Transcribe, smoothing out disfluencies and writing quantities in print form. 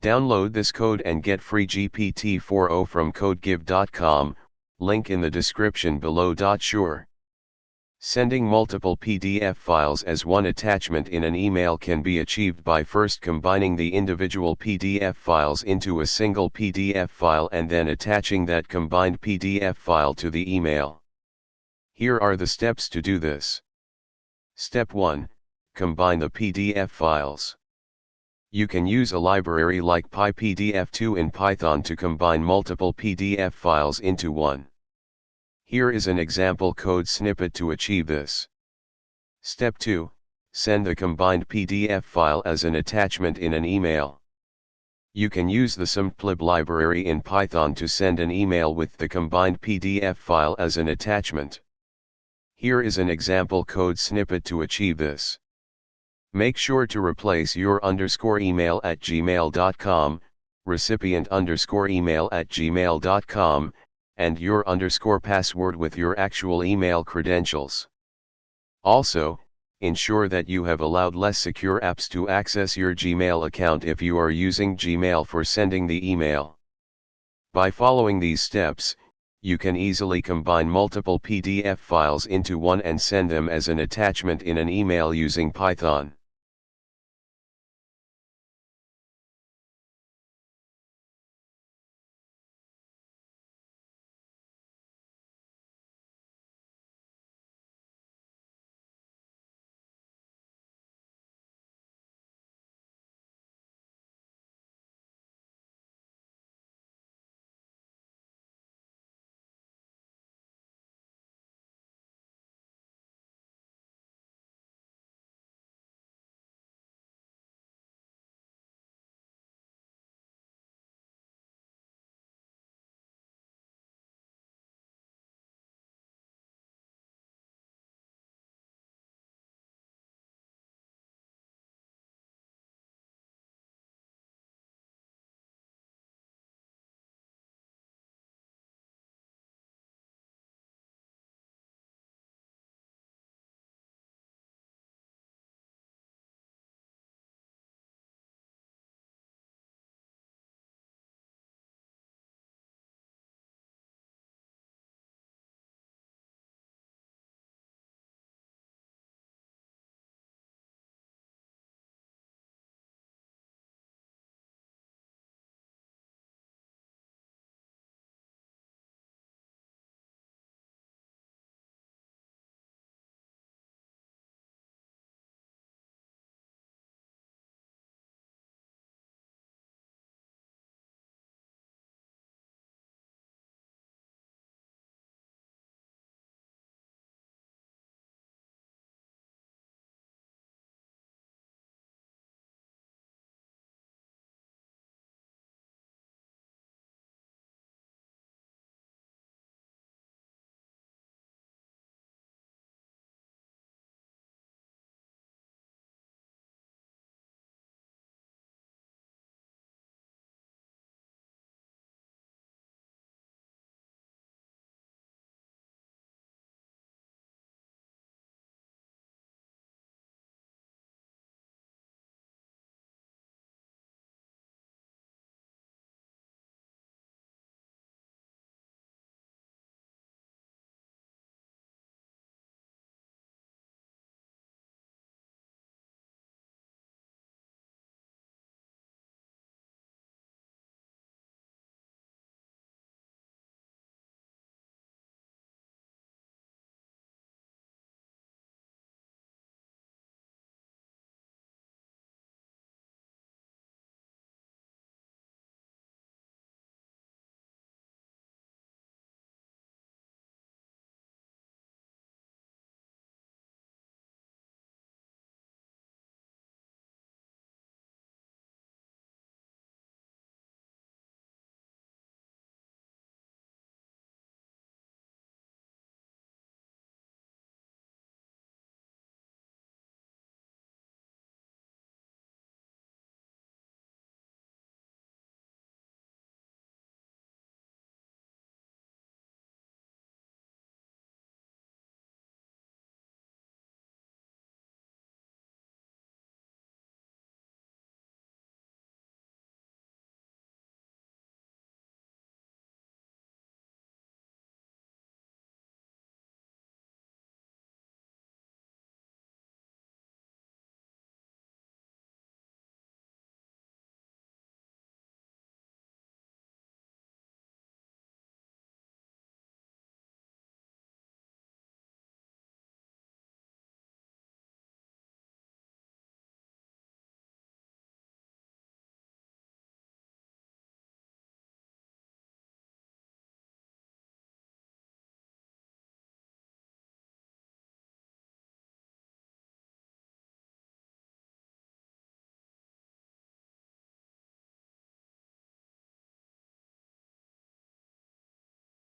Download this code and get free GPT-4o from codegive.com, link in the description below. Sure. Sending multiple PDF files as one attachment in an email can be achieved by first combining the individual PDF files into a single PDF file and then attaching that combined PDF file to the email. Here are the steps to do this. Step 1. Combine the PDF files. You can use a library like PyPDF2 in Python to combine multiple PDF files into one. Here is an example code snippet to achieve this. Step 2. Send the combined PDF file as an attachment in an email. You can use the Matplotlib library in Python to send an email with the combined PDF file as an attachment. Here is an example code snippet to achieve this. Make sure to replace your _email at gmail.com, recipient _email at gmail.com, and your _password with your actual email credentials. Also, ensure that you have allowed less secure apps to access your Gmail account if you are using Gmail for sending the email. By following these steps, you can easily combine multiple PDF files into one and send them as an attachment in an email using Python.